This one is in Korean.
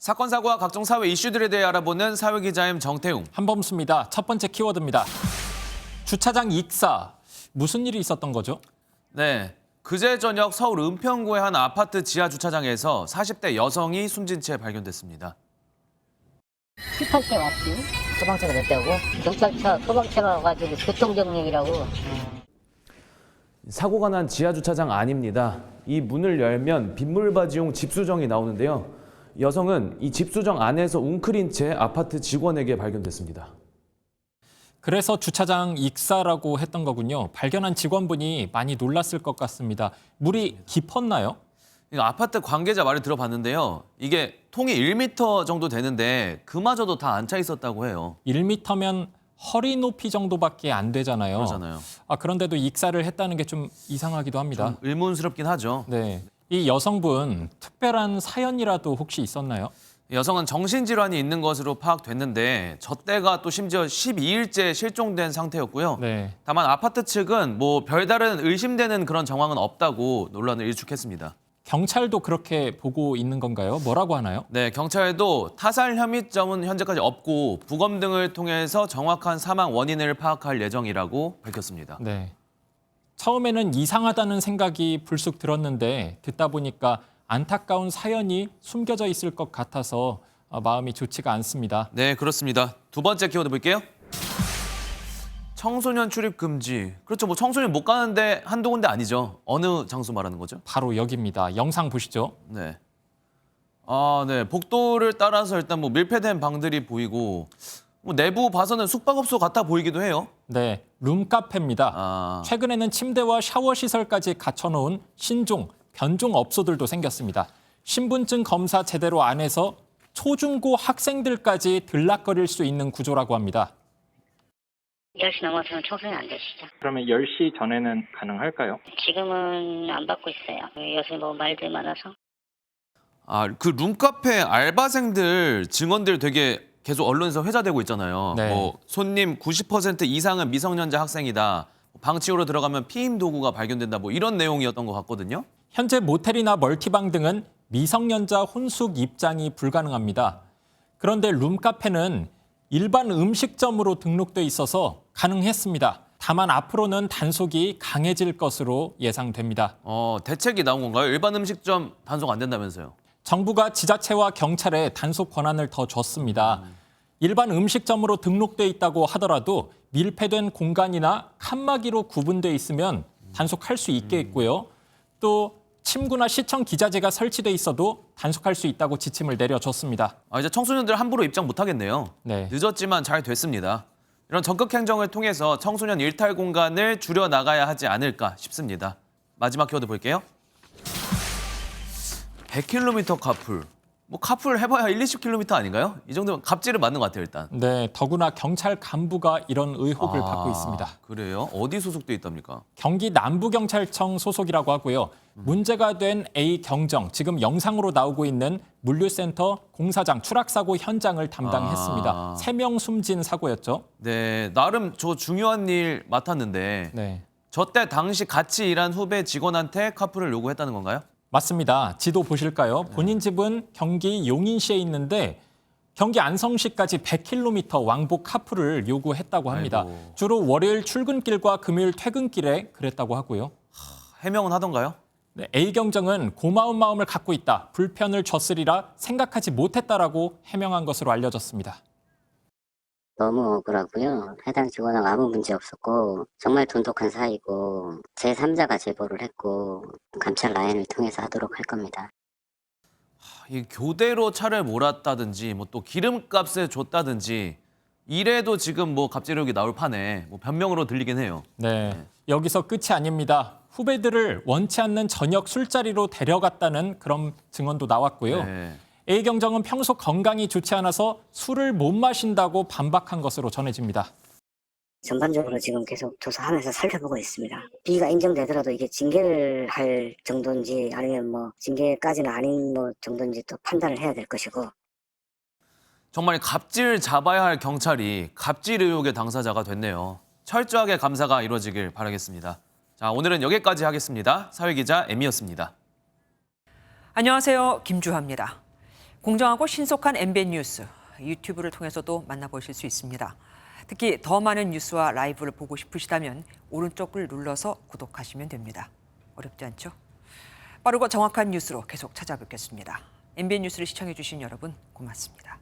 사건, 사고와 각종 사회 이슈들에 대해 알아보는 사회기자임 정태웅. 한범수입니다. 첫 번째 키워드입니다. 주차장 익사. 무슨 일이 있었던 거죠? 네, 그제 저녁 서울 은평구의 한 아파트 지하 주차장에서 40대 여성이 숨진 채 발견됐습니다. 18대 왔지. 소방차가 냈다고. 경찰차, 소방차가 와가지고 교통정리라고. 사고가 난 지하 주차장 안입니다. 이 문을 열면 빗물바지용 집수정이 나오는데요. 여성은 이 집수정 안에서 웅크린 채 아파트 직원에게 발견됐습니다. 그래서 주차장 익사라고 했던 거군요. 발견한 직원분이 많이 놀랐을 것 같습니다. 물이 깊었나요? 이거 아파트 관계자 말을 들어봤는데요. 이게 통이 1m 정도 되는데 그마저도 다 안 차 있었다고 해요. 1m면 허리 높이 정도밖에 안 되잖아요. 그러잖아요. 그런데도 익사를 했다는 게 좀 이상하기도 합니다. 좀 의문스럽긴 하죠. 네. 이 여성분 특별한 사연이라도 혹시 있었나요? 여성은 정신질환이 있는 것으로 파악됐는데 저 때가 또 심지어 12일째 실종된 상태였고요. 네. 다만 아파트 측은 뭐 별다른 의심되는 그런 정황은 없다고 논란을 일축했습니다. 경찰도 그렇게 보고 있는 건가요? 뭐라고 하나요? 네, 경찰도 타살 혐의점은 현재까지 없고 부검 등을 통해서 정확한 사망 원인을 파악할 예정이라고 밝혔습니다. 네. 처음에는 이상하다는 생각이 불쑥 들었는데 듣다 보니까 안타까운 사연이 숨겨져 있을 것 같아서 마음이 좋지가 않습니다. 네, 그렇습니다. 두 번째 키워드 볼게요. 청소년 출입 금지. 그렇죠. 뭐 청소년 못 가는데 한두 군데 아니죠. 어느 장소 말하는 거죠? 바로 여기입니다. 영상 보시죠. 네. 네. 복도를 따라서 일단 뭐 밀폐된 방들이 보이고 뭐 내부 봐서는 숙박업소 같아 보이기도 해요. 네, 룸카페입니다. 최근에는 침대와 샤워 시설까지 갖춰놓은 신종, 변종 업소들도 생겼습니다. 신분증 검사 제대로 안 해서 초중고 학생들까지 들락거릴 수 있는 구조라고 합니다. 10시 넘어서는 청소년 안 되시죠. 그러면 10시 전에는 가능할까요? 지금은 안 받고 있어요. 요새 뭐 말들 많아서. 그 룸카페 알바생들 증언들 되게 계속 언론에서 회자되고 있잖아요. 네. 뭐 손님 90% 이상은 미성년자 학생이다. 방 치우러 들어가면 피임 도구가 발견된다. 뭐 이런 내용이었던 것 같거든요. 현재 모텔이나 멀티방 등은 미성년자 혼숙 입장이 불가능합니다. 그런데 룸카페는 일반 음식점으로 등록돼 있어서 가능했습니다. 다만 앞으로는 단속이 강해질 것으로 예상됩니다. 대책이 나온 건가요? 일반 음식점 단속 안 된다면서요? 정부가 지자체와 경찰에 단속 권한을 더 줬습니다. 일반 음식점으로 등록돼 있다고 하더라도 밀폐된 공간이나 칸막이로 구분돼 있으면 단속할 수 있겠고요. 또 침구나 시청 기자재가 설치돼 있어도 단속할 수 있다고 지침을 내려줬습니다. 이제 청소년들 함부로 입장 못 하겠네요. 네. 늦었지만 잘 됐습니다. 이런 적극 행정을 통해서 청소년 일탈 공간을 줄여 나가야 하지 않을까 싶습니다. 마지막 키워드 볼게요. 100km 카풀. 뭐 카풀 해봐야 1, 20km 아닌가요? 이 정도면 갑질은 맞는 것 같아요, 일단. 네, 더구나 경찰 간부가 이런 의혹을 받고 있습니다. 그래요? 어디 소속돼 있답니까? 경기 남부경찰청 소속이라고 하고요. 문제가 된 A 경정, 지금 영상으로 나오고 있는 물류센터 공사장 추락사고 현장을 담당했습니다. 3명 숨진 사고였죠. 네, 나름 저 중요한 일 맡았는데 네, 저 때 당시 같이 일한 후배 직원한테 카풀을 요구했다는 건가요? 맞습니다. 지도 보실까요? 본인 집은 경기 용인시에 있는데 경기 안성시까지 100km 왕복 카풀을 요구했다고 합니다. 아이고. 주로 월요일 출근길과 금요일 퇴근길에 그랬다고 하고요. 해명은 하던가요? 네, A 경정은 고마운 마음을 갖고 있다. 불편을 줬으리라 생각하지 못했다라고 해명한 것으로 알려졌습니다. 너무 억울하고요. 해당 직원하고 아무 문제 없었고 정말 돈독한 사이고 제3자가 제보를 했고 감찰 라인을 통해서 하도록 할 겁니다. 이 교대로 차를 몰았다든지 뭐 또 기름값을 줬다든지 이래도 지금 뭐 갑질의혹이 나올 판에 뭐 변명으로 들리긴 해요. 네, 여기서 끝이 아닙니다. 후배들을 원치 않는 저녁 술자리로 데려갔다는 그런 증언도 나왔고요. 네. A 경정은 평소 건강이 좋지 않아서 술을 못 마신다고 반박한 것으로 전해집니다. 전반적으로 지금 계속 조사하면서 살펴보고 있습니다. B가 인정되더라도 이게 징계를 할 정도인지 아니면 뭐 징계까지는 아닌 뭐 정도인지 또 판단을 해야 될 것이고. 정말 갑질 잡아야 할 경찰이 갑질 의혹의 당사자가 됐네요. 철저하게 감사가 이루어지길 바라겠습니다. 자, 오늘은 여기까지 하겠습니다. 사회기자 M이었습니다. 안녕하세요. 김주하입니다. 공정하고 신속한 MBN 뉴스, 유튜브를 통해서도 만나보실 수 있습니다. 특히 더 많은 뉴스와 라이브를 보고 싶으시다면 오른쪽을 눌러서 구독하시면 됩니다. 어렵지 않죠? 빠르고 정확한 뉴스로 계속 찾아뵙겠습니다. MBN 뉴스를 시청해주신 여러분 고맙습니다.